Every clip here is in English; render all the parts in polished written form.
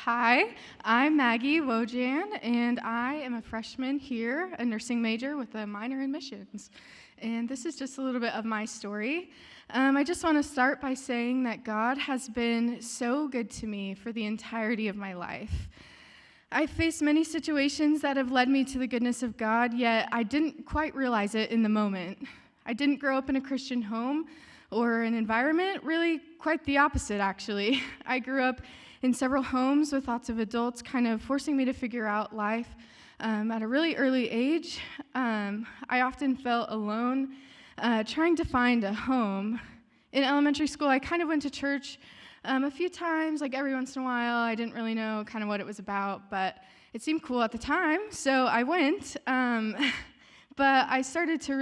Hi, I'm Maggie Wojan, and I am a freshman here, a nursing major with a minor in missions. And this is just a little bit of my story. I just want to start by saying that God has been so good to me for the entirety of my life. I've faced many situations that have led me to the goodness of God, yet I didn't quite realize it in the moment. I didn't grow up in a Christian home or an environment, really quite the opposite, actually. I grew up in several homes with lots of adults kind of forcing me to figure out life at a really early age. I often felt alone, trying to find a home. In elementary school, I kind of went to church a few times, like every once in a while. I didn't really know kind of what it was about, but it seemed cool at the time, so I went. But I started to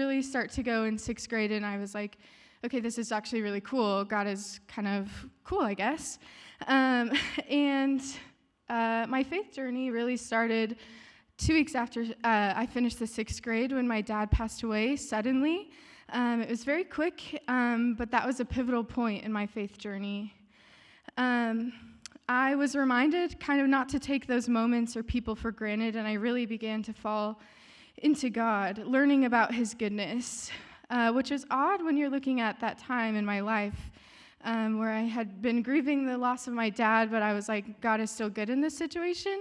go in 6th grade, and I was like, okay, this is actually really cool. God is kind of cool, I guess. My faith journey really started 2 weeks after I finished the 6th grade when my dad passed away suddenly. It was very quick, but that was a pivotal point in my faith journey. I was reminded kind of not to take those moments or people for granted, and I really began to fall into God, learning about his goodness, which is odd when you're looking at that time in my life where I had been grieving the loss of my dad, but I was like, God is still good in this situation.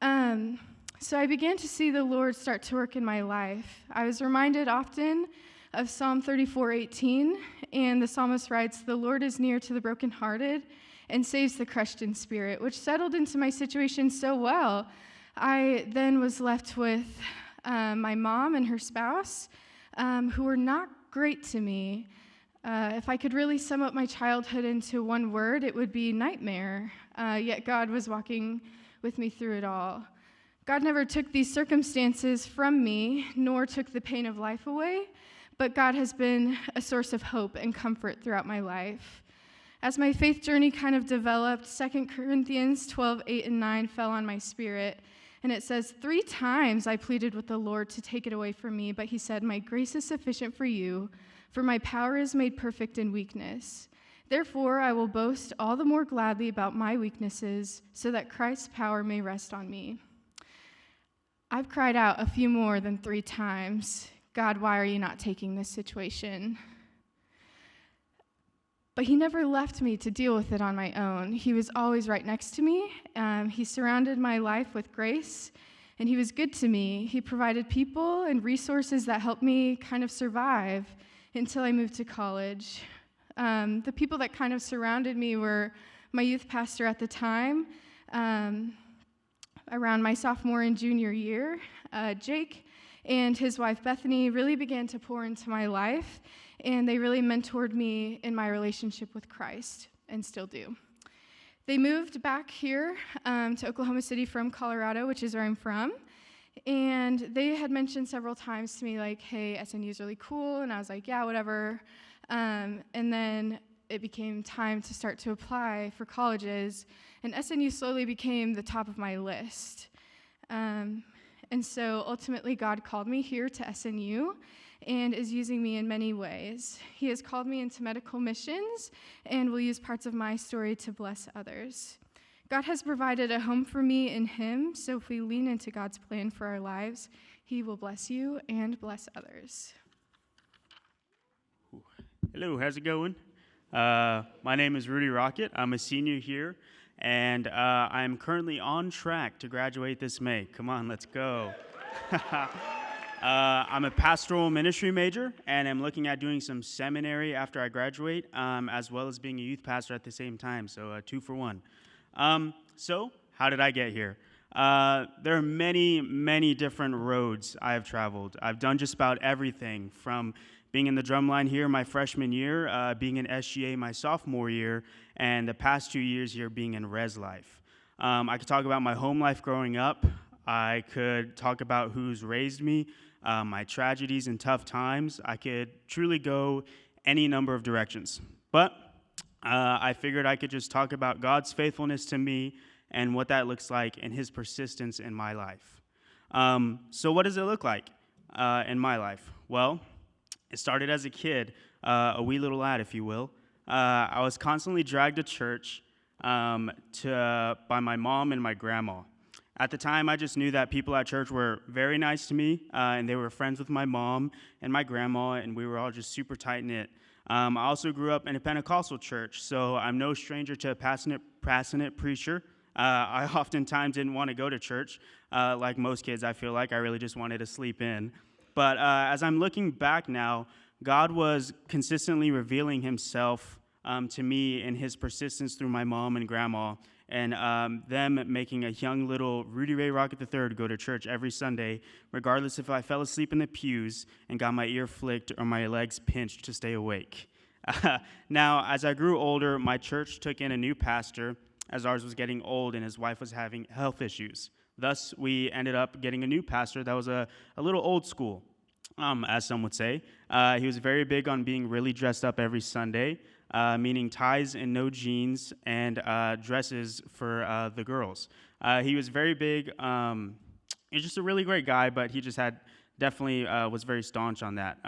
So I began to see the Lord start to work in my life. I was reminded often of Psalm 34:18, and the psalmist writes, "The Lord is near to the brokenhearted and saves the crushed in spirit," which settled into my situation so well. I then was left with my mom and her spouse, who were not great to me. If I could really sum up my childhood into one word, it would be nightmare. Yet God was walking with me through it all. God never took these circumstances from me, nor took the pain of life away, but God has been a source of hope and comfort throughout my life. As my faith journey kind of developed, 2 Corinthians 12:8-9 fell on my spirit. And it says, 3 times I pleaded with the Lord to take it away from me, but he said, "My grace is sufficient for you, for my power is made perfect in weakness. Therefore, I will boast all the more gladly about my weaknesses, so that Christ's power may rest on me." I've cried out a few more than 3 times, "God, why are you not taking this situation?" But he never left me to deal with it on my own. He was always right next to me. He surrounded my life with grace, and he was good to me. He provided people and resources that helped me kind of survive until I moved to college. The people that kind of surrounded me were my youth pastor at the time, around my sophomore and junior year. Jake and his wife Bethany really began to pour into my life, and they really mentored me in my relationship with Christ, and still do. They moved back here to Oklahoma City from Colorado, which is where I'm from, and they had mentioned several times to me, like, "Hey, SNU is really cool," and I was like, "Yeah, whatever." And then it became time to start to apply for colleges, and SNU slowly became the top of my list. And so ultimately, God called me here to SNU and is using me in many ways. He has called me into medical missions and will use parts of my story to bless others. God has provided a home for me in him, so if we lean into God's plan for our lives, he will bless you and bless others. Hello, how's it going? My name is Rudy Rockett. I'm a senior here, and I'm currently on track to graduate this May. Come on, let's go. I'm a pastoral ministry major, and I'm looking at doing some seminary after I graduate, as well as being a youth pastor at the same time, so 2 for 1. So, how did I get here? There are many different roads I have traveled. I've done just about everything, from being in the drumline here my freshman year, being in SGA my sophomore year, and the past 2 years here being in Res Life. I could talk about my home life growing up. I could talk about who's raised me, my tragedies and tough times. I could truly go any number of directions. But I figured I could just talk about God's faithfulness to me and what that looks like and his persistence in my life. So what does it look like in my life? Well, it started as a kid, a wee little lad, if you will. I was constantly dragged to church by my mom and my grandma. At the time, I just knew that people at church were very nice to me, and they were friends with my mom and my grandma, and we were all just super tight-knit. I also grew up in a Pentecostal church, so I'm no stranger to a passionate preacher. I oftentimes didn't want to go to church. Like most kids, I feel like I really just wanted to sleep in. But as I'm looking back now, God was consistently revealing himself to me in his persistence through my mom and grandma, and them making a young little Rudy Rockett III go to church every Sunday, regardless if I fell asleep in the pews and got my ear flicked or my legs pinched to stay awake. Now, as I grew older, my church took in a new pastor, as ours was getting old and his wife was having health issues. Thus, we ended up getting a new pastor that was a little old school, as some would say. He was very big on being really dressed up every Sunday, meaning ties and no jeans, and dresses for the girls. He was very big. He was just a really great guy, but he just definitely was very staunch on that.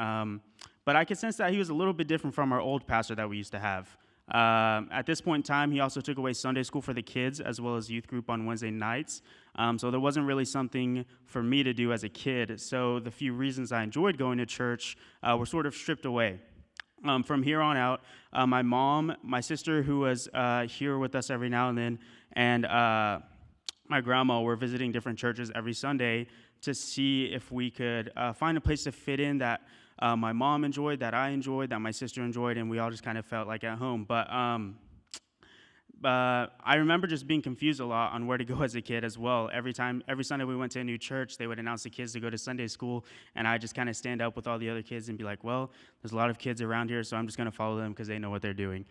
But I could sense that he was a little bit different from our old pastor that we used to have. At this point in time, he also took away Sunday school for the kids as well as youth group on Wednesday nights. So there wasn't really something for me to do as a kid. So the few reasons I enjoyed going to church were sort of stripped away. From here on out, my mom, my sister, who was here with us every now and then, and my grandma were visiting different churches every Sunday to see if we could find a place to fit in that my mom enjoyed, that I enjoyed, that my sister enjoyed, and we all just kind of felt like at home. But I remember just being confused a lot on where to go as a kid as well. Every Sunday we went to a new church, they would announce the kids to go to Sunday school, and I just kind of stand up with all the other kids and be like, well, there's a lot of kids around here, so I'm just going to follow them because they know what they're doing.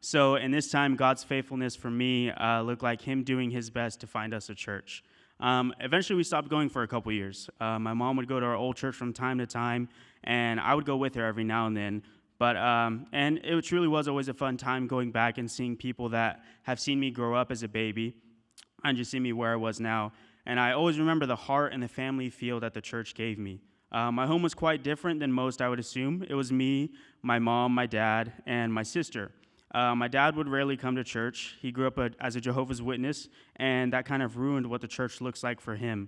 So in this time, God's faithfulness for me looked like him doing his best to find us a church. Eventually, we stopped going for a couple years. My mom would go to our old church from time to time, and I would go with her every now and then. But and it truly was always a fun time going back and seeing people that have seen me grow up as a baby and just see me where I was now. And I always remember the heart and the family feel that the church gave me. My home was quite different than most, I would assume. It was me, my mom, my dad, and my sister. My dad would rarely come to church. He grew up as a Jehovah's Witness, and that kind of ruined what the church looks like for him.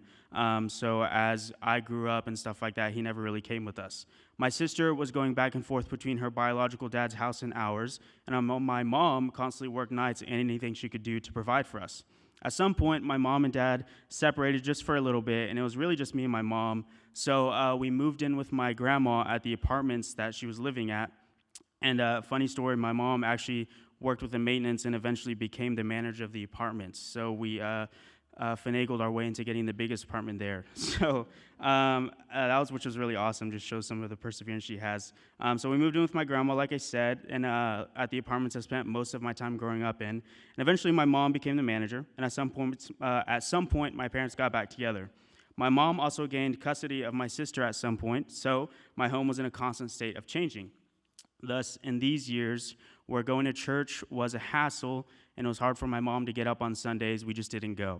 So as I grew up and stuff like that, he never really came with us. My sister was going back and forth between her biological dad's house and ours, and my mom constantly worked nights and anything she could do to provide for us. At some point, my mom and dad separated just for a little bit, and it was really just me and my mom. So we moved in with my grandma at the apartments that she was living at. And funny story, my mom actually worked with the maintenance and eventually became the manager of the apartments. So we finagled our way into getting the biggest apartment there. So which was really awesome, just shows some of the perseverance she has. So we moved in with my grandma, like I said, and at the apartments I spent most of my time growing up in. And eventually my mom became the manager, and at some point my parents got back together. My mom also gained custody of my sister at some point, so my home was in a constant state of changing. Thus, in these years, where going to church was a hassle and it was hard for my mom to get up on Sundays, we just didn't go.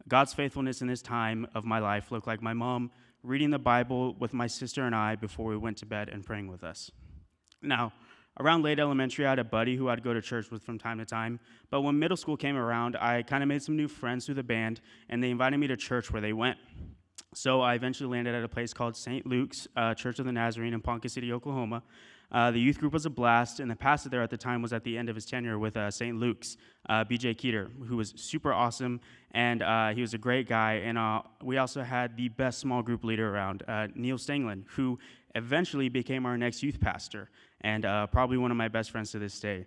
God's faithfulness in this time of my life looked like my mom reading the Bible with my sister and I before we went to bed and praying with us. Now, around late elementary, I had a buddy who I'd go to church with from time to time, but when middle school came around, I kind of made some new friends through the band, and they invited me to church where they went. So I eventually landed at a place called St. Luke's Church of the Nazarene in Ponca City, Oklahoma. The youth group was a blast, and the pastor there at the time was at the end of his tenure with St. Luke's, B.J. Keeter, who was super awesome, and he was a great guy. And we also had the best small group leader around, Neil Stanglin, who eventually became our next youth pastor, and probably one of my best friends to this day.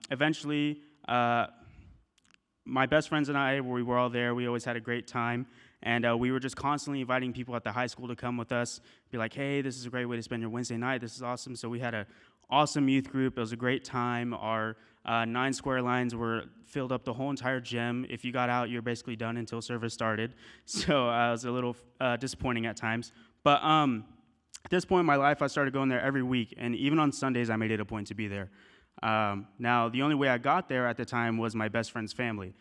Eventually, my best friends and I, we were all there. We always had a great time. And we were just constantly inviting people at the high school to come with us, be like, hey, this is a great way to spend your Wednesday night. This is awesome. So we had an awesome youth group. It was a great time. Our 9 square lines were filled up the whole entire gym. If you got out, you're basically done until service started. So it was a little disappointing at times. But at this point in my life, I started going there every week. And even on Sundays, I made it a point to be there. Now, the only way I got there at the time was my best friend's family.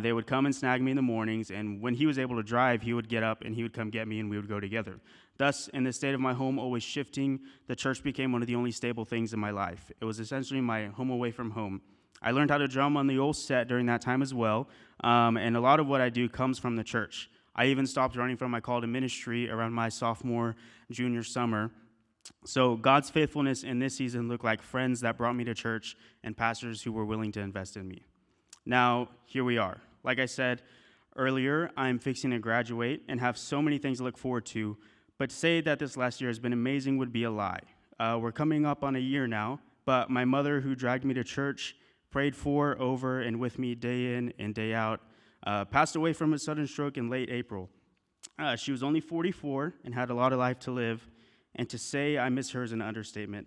They would come and snag me in the mornings, and when he was able to drive, he would get up and he would come get me, and we would go together. Thus, in the state of my home always shifting, the church became one of the only stable things in my life. It was essentially my home away from home. I learned how to drum on the old set during that time as well, and a lot of what I do comes from the church. I even stopped running from my call to ministry around my sophomore, junior summer. So God's faithfulness in this season looked like friends that brought me to church and pastors who were willing to invest in me. Now, here we are. Like I said earlier, I'm fixing to graduate and have so many things to look forward to, but to say that this last year has been amazing would be a lie. We're coming up on a year now, but my mother, who dragged me to church, prayed for, over, and with me day in and day out, passed away from a sudden stroke in late April. She was only 44 and had a lot of life to live, and to say I miss her is an understatement.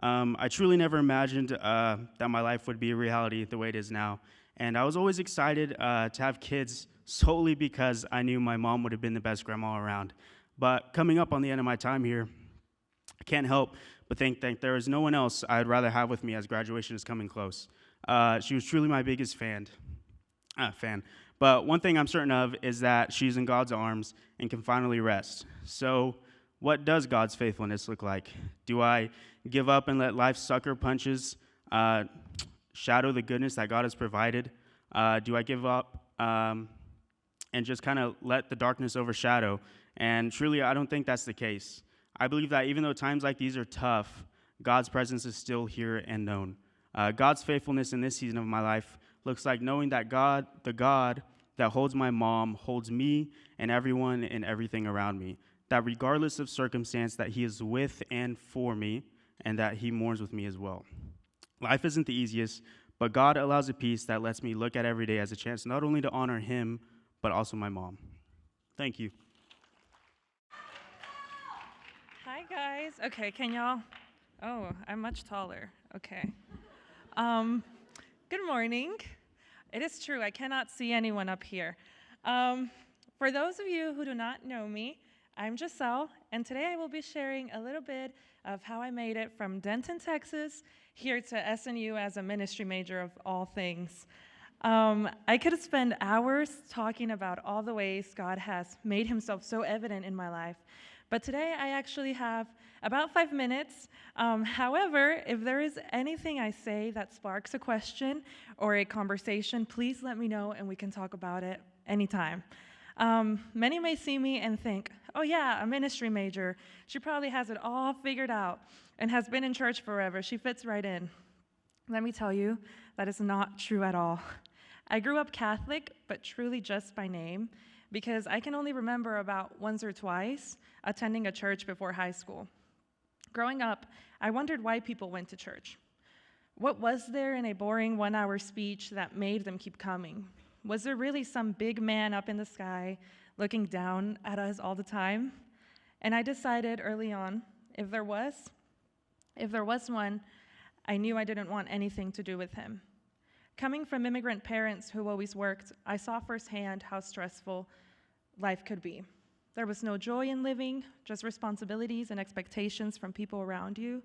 I truly never imagined that my life would be a reality the way it is now, and I was always excited to have kids solely because I knew my mom would have been the best grandma around. But coming up on the end of my time here, I can't help but think that there is no one else I'd rather have with me as graduation is coming close. She was truly my biggest fan. But one thing I'm certain of is that she's in God's arms and can finally rest. So what does God's faithfulness look like? Do I give up and let life's sucker punches shadow the goodness that God has provided? Do I give up and just kind of let the darkness overshadow? And truly, I don't think that's the case. I believe that even though times like these are tough, God's presence is still here and known. God's faithfulness in this season of my life looks like knowing that God, the God that holds my mom, holds me and everyone and everything around me. That regardless of circumstance, that he is with and for me, and that he mourns with me as well. Life isn't the easiest, but God allows a peace that lets me look at every day as a chance not only to honor him, but also my mom. Thank you. Hi, guys. Okay, can y'all? Oh, I'm much taller. Okay. Good morning. It is true, I cannot see anyone up here. For those of you who do not know me, I'm Giselle, and today I will be sharing a little bit of how I made it from Denton, Texas, here to SNU as a ministry major of all things. I could spend hours talking about all the ways God has made himself so evident in my life, but today I actually have about 5 minutes. However, if there is anything I say that sparks a question or a conversation, please let me know and we can talk about it anytime. Many may see me and think, oh yeah, a ministry major. She probably has it all figured out and has been in church forever. She fits right in. Let me tell you, that is not true at all. I grew up Catholic, but truly just by name, because I can only remember about once or twice attending a church before high school. Growing up, I wondered why people went to church. What was there in a boring 1-hour speech that made them keep coming? Was there really some big man up in the sky looking down at us all the time? And I decided early on, if there was one, I knew I didn't want anything to do with him. Coming from immigrant parents who always worked, I saw firsthand how stressful life could be. There was no joy in living, just responsibilities and expectations from people around you.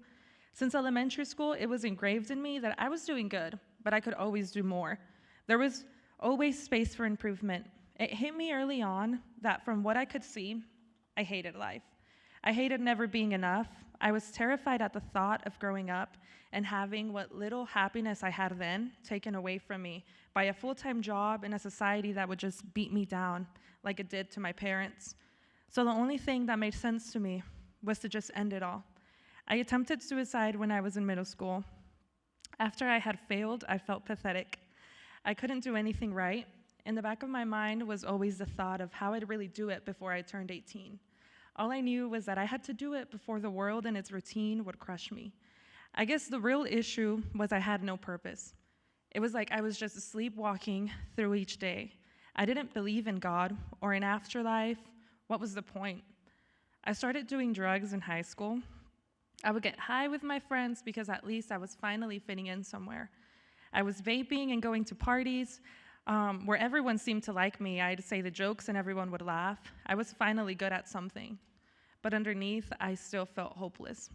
Since elementary school, it was engraved in me that I was doing good, but I could always do more. There was always space for improvement. It hit me early on that from what I could see, I hated life. I hated never being enough. I was terrified at the thought of growing up and having what little happiness I had then taken away from me by a full-time job in a society that would just beat me down like it did to my parents. So the only thing that made sense to me was to just end it all. I attempted suicide when I was in middle school. After I had failed, I felt pathetic. I couldn't do anything right. In the back of my mind was always the thought of how I'd really do it before I turned 18. All I knew was that I had to do it before the world and its routine would crush me. I guess the real issue was I had no purpose. It was like I was just sleepwalking through each day. I didn't believe in God or an afterlife. What was the point? I started doing drugs in high school. I would get high with my friends because at least I was finally fitting in somewhere. I was vaping and going to parties where everyone seemed to like me. I'd say the jokes and everyone would laugh. I was finally good at something. But underneath, I still felt hopeless.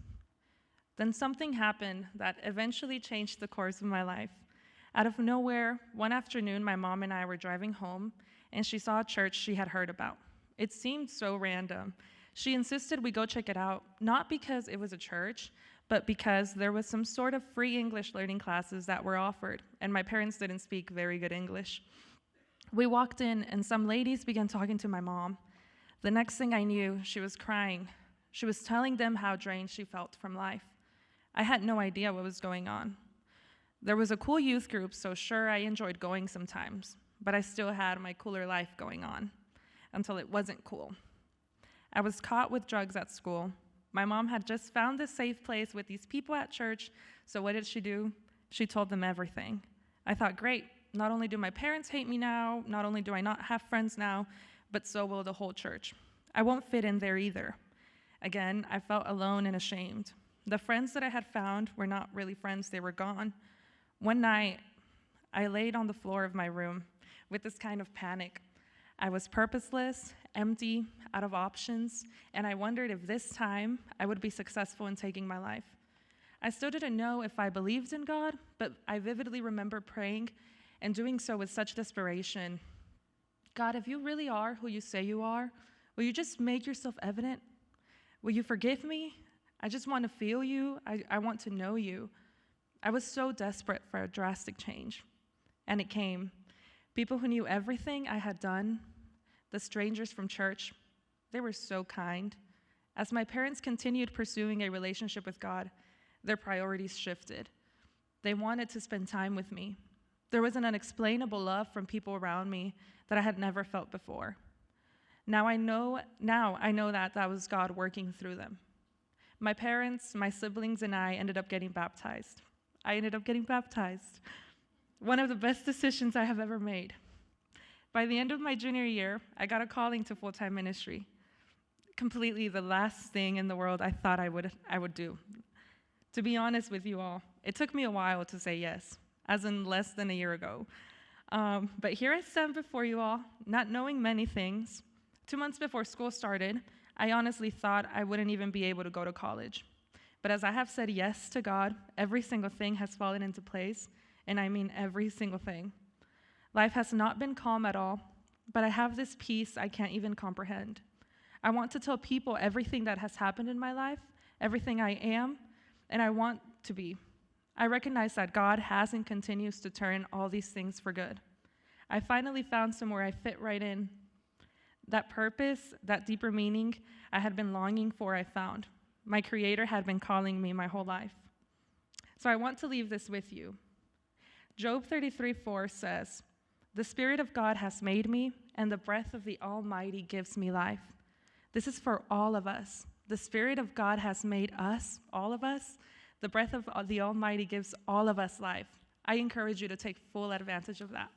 Then something happened that eventually changed the course of my life. Out of nowhere, one afternoon, my mom and I were driving home, and she saw a church she had heard about. It seemed so random. She insisted we go check it out, not because it was a church, but because there was some sort of free English learning classes that were offered, and my parents didn't speak very good English. We walked in, and some ladies began talking to my mom. The next thing I knew, she was crying. She was telling them how drained she felt from life. I had no idea what was going on. There was a cool youth group, so sure, I enjoyed going sometimes, but I still had my cooler life going on until it wasn't cool. I was caught with drugs at school. My mom had just found this safe place with these people at church, so what did she do? She told them everything. I thought, great, not only do my parents hate me now, not only do I not have friends now, but so will the whole church. I won't fit in there either. Again, I felt alone and ashamed. The friends that I had found were not really friends, they were gone. One night, I laid on the floor of my room with this kind of panic. I was purposeless, empty, out of options, and I wondered if this time I would be successful in taking my life. I still didn't know if I believed in God, but I vividly remember praying and doing so with such desperation. God, if you really are who you say you are, will you just make yourself evident? Will you forgive me? I just want to feel you. I want to know you. I was so desperate for a drastic change, and it came. People who knew everything I had done, the strangers from church, they were so kind. As my parents continued pursuing a relationship with God, their priorities shifted. They wanted to spend time with me. There was an unexplainable love from people around me that I had never felt before. Now I know that was God working through them. My parents, my siblings, and I ended up getting baptized. One of the best decisions I have ever made. By the end of my junior year, I got a calling to full-time ministry. Completely the last thing in the world I thought I would do. To be honest with you all, it took me a while to say yes, as in less than a year ago. But here I stand before you all, not knowing many things. 2 months before school started, I honestly thought I wouldn't even be able to go to college. But as I have said yes to God, every single thing has fallen into place, and I mean every single thing. Life has not been calm at all, but I have this peace I can't even comprehend. I want to tell people everything that has happened in my life, everything I am, and I want to be. I recognize that God has and continues to turn all these things for good. I finally found somewhere I fit right in. That purpose, that deeper meaning I had been longing for, I found. My Creator had been calling me my whole life. So I want to leave this with you. Job 33:4 says, "The Spirit of God has made me, and the breath of the Almighty gives me life." This is for all of us. The Spirit of God has made us, all of us. The breath of the Almighty gives all of us life. I encourage you to take full advantage of that.